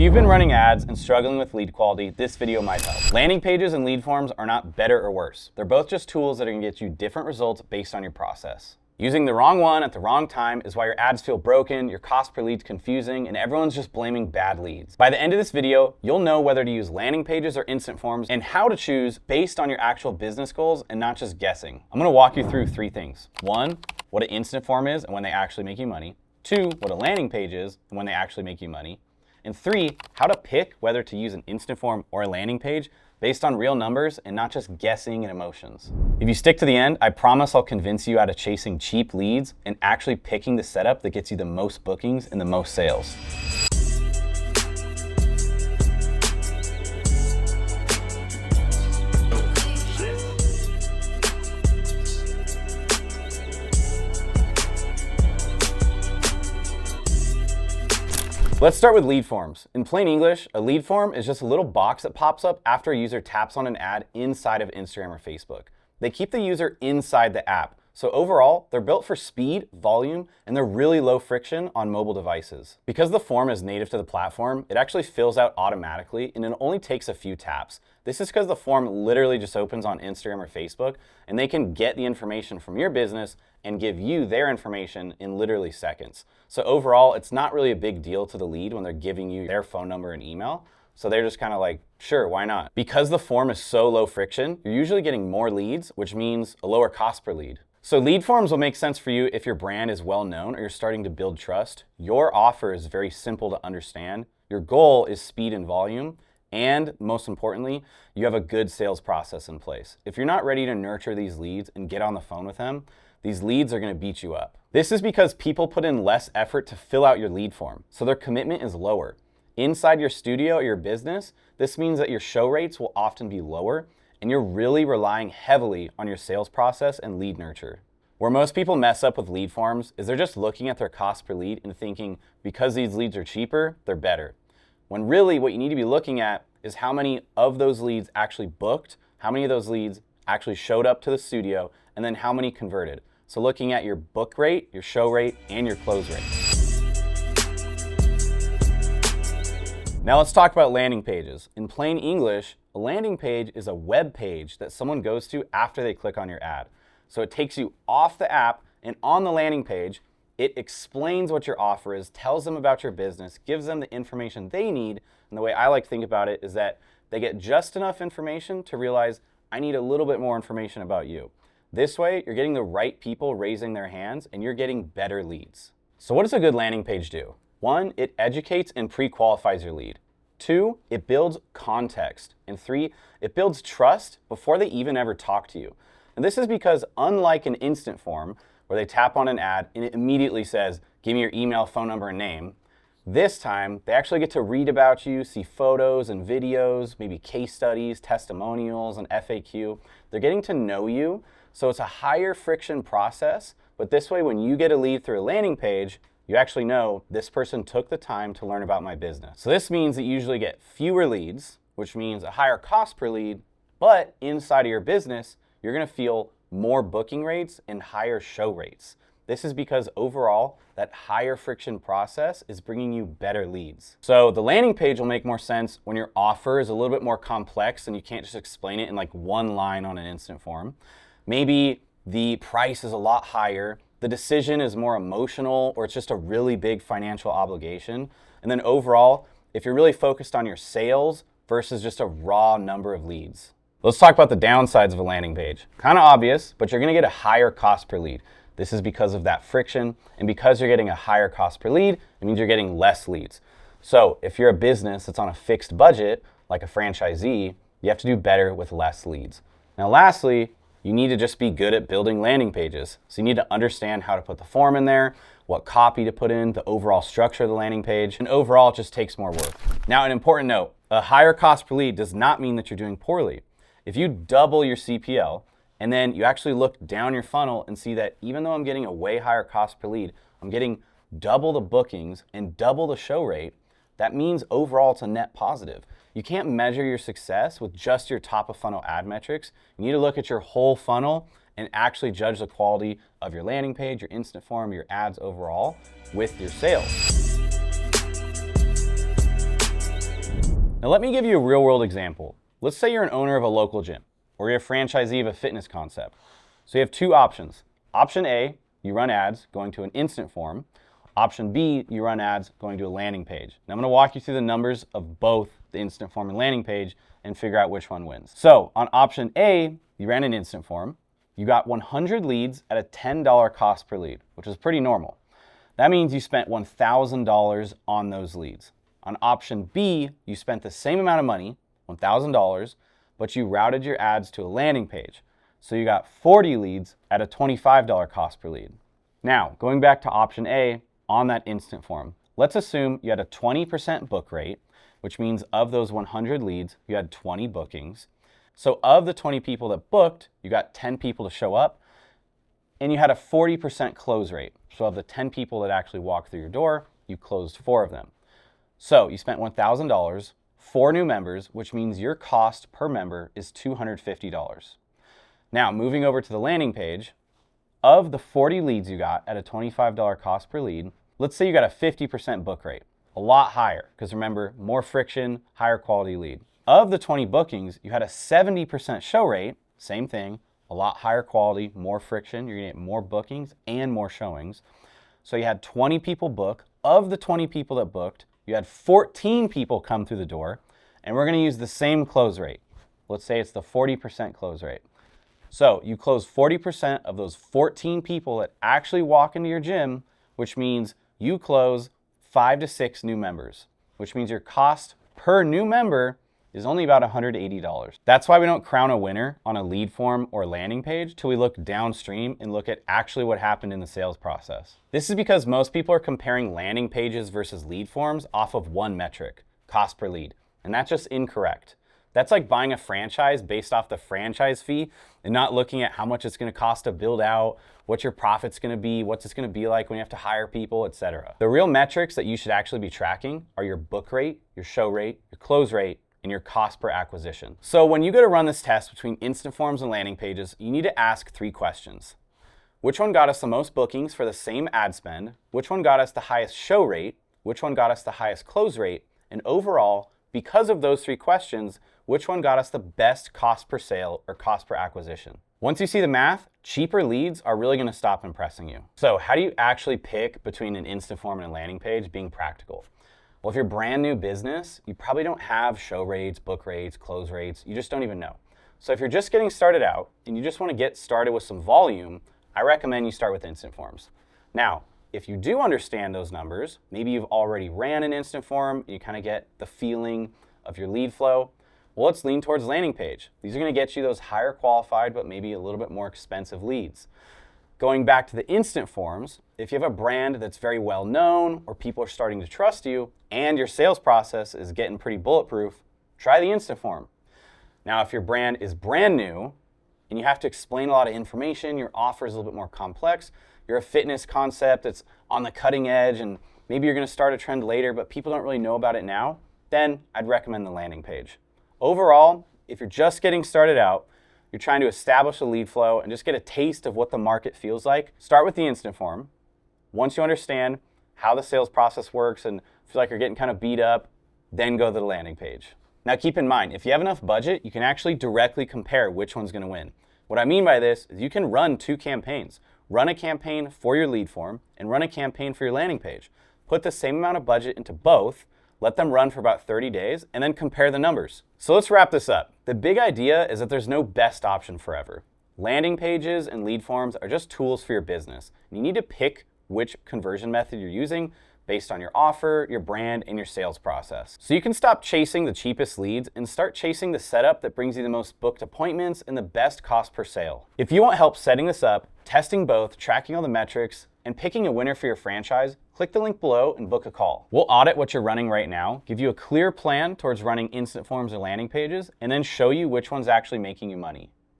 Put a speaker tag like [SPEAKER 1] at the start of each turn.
[SPEAKER 1] If you've been running ads and struggling with lead quality, this video might help. Landing pages and lead forms are not better or worse. They're both just tools that are gonna get you different results based on your process. Using the wrong one at the wrong time is why your ads feel broken, your cost per lead's confusing, and everyone's just blaming bad leads. By the end of this video, you'll know whether to use landing pages or instant forms and how to choose based on your actual business goals and not just guessing. I'm gonna walk you through 3 things. 1, what an instant form is and when they actually make you money. 2, what a landing page is and when they actually make you money. And 3, how to pick whether to use an instant form or a landing page based on real numbers and not just guessing and emotions. If you stick to the end, I promise I'll convince you out of chasing cheap leads and actually picking the setup that gets you the most bookings and the most sales. Let's start with lead forms. In plain English, a lead form is just a little box that pops up after a user taps on an ad inside of Instagram or Facebook. They keep the user inside the app. So overall, they're built for speed, volume, and they're really low friction on mobile devices. Because the form is native to the platform, it actually fills out automatically and it only takes a few taps. This is because the form literally just opens on Instagram or Facebook and they can get the information from your business and give you their information in literally seconds. So overall, it's not really a big deal to the lead when they're giving you their phone number and email. So they're just kind of like, sure, why not? Because the form is so low friction, you're usually getting more leads, which means a lower cost per lead. So lead forms will make sense for you if your brand is well known or you're starting to build trust. Your offer is very simple to understand. Your goal is speed and volume. And most importantly, you have a good sales process in place. If you're not ready to nurture these leads and get on the phone with them, these leads are going to beat you up. This is because people put in less effort to fill out your lead form, so their commitment is lower. Inside your studio or your business, this means that your show rates will often be lower, and you're really relying heavily on your sales process and lead nurture. Where most people mess up with lead forms is they're just looking at their cost per lead and thinking, because these leads are cheaper, they're better. When really what you need to be looking at is how many of those leads actually booked, how many of those leads actually showed up to the studio, and then how many converted. So looking at your book rate, your show rate, and your close rate. Now let's talk about landing pages. In plain English, a landing page is a web page that someone goes to after they click on your ad. So it takes you off the app, and on the landing page, it explains what your offer is, tells them about your business, gives them the information they need. And the way I like to think about it is that they get just enough information to realize, I need a little bit more information about you. This way, you're getting the right people raising their hands and you're getting better leads. So what does a good landing page do? 1, it educates and pre-qualifies your lead. 2, it builds context. And 3, it builds trust before they even ever talk to you. And this is because unlike an instant form where they tap on an ad and it immediately says, give me your email, phone number, and name, this time they actually get to read about you, see photos and videos, maybe case studies, testimonials, and FAQ. They're getting to know you. So it's a higher friction process, but this way when you get a lead through a landing page, you actually know this person took the time to learn about my business. So this means that you usually get fewer leads, which means a higher cost per lead, but inside of your business, you're gonna feel more booking rates and higher show rates. This is because overall, that higher friction process is bringing you better leads. So the landing page will make more sense when your offer is a little bit more complex and you can't just explain it in like one line on an instant form. Maybe the price is a lot higher, the decision is more emotional, or it's just a really big financial obligation. And then overall, if you're really focused on your sales versus just a raw number of leads. Let's talk about the downsides of a landing page. Kind of obvious, but you're gonna get a higher cost per lead. This is because of that friction, and because you're getting a higher cost per lead, it means you're getting less leads. So if you're a business that's on a fixed budget, like a franchisee, you have to do better with less leads. Now lastly, you need to just be good at building landing pages. So you need to understand how to put the form in there, what copy to put in, the overall structure of the landing page, and overall it just takes more work. Now an important note, a higher cost per lead does not mean that you're doing poorly. If you double your CPL and then you actually look down your funnel and see that even though I'm getting a way higher cost per lead, I'm getting double the bookings and double the show rate, that means overall it's a net positive. You can't measure your success with just your top of funnel ad metrics. You need to look at your whole funnel and actually judge the quality of your landing page, your instant form, your ads overall with your sales. Now let me give you a real world example. Let's say you're an owner of a local gym, or you're a franchisee of a fitness concept. So you have two options. Option A, you run ads going to an instant form. Option B, you run ads going to a landing page. Now I'm going to walk you through the numbers of both the instant form and landing page and figure out which one wins. So on option A, you ran an instant form. You got 100 leads at a $10 cost per lead, which is pretty normal. That means you spent $1,000 on those leads. On option B, you spent the same amount of money, $1,000, but you routed your ads to a landing page. So you got 40 leads at a $25 cost per lead. Now, going back to option A, on that instant form, let's assume you had a 20% book rate, which means of those 100 leads, you had 20 bookings. So of the 20 people that booked, you got 10 people to show up, and you had a 40% close rate. So of the 10 people that actually walked through your door, you closed 4 of them. So you spent $1,000, 4 new members, which means your cost per member is $250. Now, moving over to the landing page, of the 40 leads you got at a $25 cost per lead, let's say you got a 50% book rate, a lot higher, because remember, more friction, higher quality lead. Of the 20 bookings, you had a 70% show rate, same thing, a lot higher quality, more friction, you're gonna get more bookings and more showings. So you had 20 people book. Of the 20 people that booked, you had 14 people come through the door, and we're gonna use the same close rate. Let's say it's the 40% close rate. So you close 40% of those 14 people that actually walk into your gym, which means you close 5 to 6 new members, which means your cost per new member is only about $180. That's why we don't crown a winner on a lead form or landing page till we look downstream and look at actually what happened in the sales process. This is because most people are comparing landing pages versus lead forms off of one metric, cost per lead, and that's just incorrect. That's like buying a franchise based off the franchise fee and not looking at how much it's going to cost to build out, what your profit's going to be, what's it's going to be like when you have to hire people, etc. The real metrics that you should actually be tracking are your book rate, your show rate, your close rate, and your cost per acquisition. So when you go to run this test between instant forms and landing pages, you need to ask 3 questions. Which one got us the most bookings for the same ad spend? Which one got us the highest show rate? Which one got us the highest close rate? And overall, because of those 3 questions, which one got us the best cost per sale or cost per acquisition? Once you see the math, cheaper leads are really gonna stop impressing you. So how do you actually pick between an instant form and a landing page being practical? Well, if you're a brand new business, you probably don't have show rates, book rates, close rates, you just don't even know. So if you're just getting started out and you just wanna get started with some volume, I recommend you start with instant forms. Now, if you do understand those numbers, maybe you've already ran an instant form, you kind of get the feeling of your lead flow, well, let's lean towards landing page. These are going to get you those higher qualified, but maybe a little bit more expensive leads. Going back to the instant forms, if you have a brand that's very well known or people are starting to trust you and your sales process is getting pretty bulletproof, try the instant form. Now, if your brand is brand new and you have to explain a lot of information, your offer is a little bit more complex, you're a fitness concept that's on the cutting edge and maybe you're going to start a trend later, but people don't really know about it now, then I'd recommend the landing page. Overall, if you're just getting started out, you're trying to establish a lead flow and just get a taste of what the market feels like, start with the instant form. Once you understand how the sales process works and feel like you're getting kind of beat up, then go to the landing page. Now keep in mind, if you have enough budget, you can actually directly compare which one's going to win. What I mean by this is you can run 2 campaigns. Run a campaign for your lead form and run a campaign for your landing page. Put the same amount of budget into both, let them run for about 30 days, and then compare the numbers. So let's wrap this up. The big idea is that there's no best option forever. Landing pages and lead forms are just tools for your business. You need to pick which conversion method you're using based on your offer, your brand, and your sales process. So you can stop chasing the cheapest leads and start chasing the setup that brings you the most booked appointments and the best cost per sale. If you want help setting this up, testing both, tracking all the metrics, and picking a winner for your franchise, click the link below and book a call. We'll audit what you're running right now, give you a clear plan towards running instant forms or landing pages, and then show you which one's actually making you money.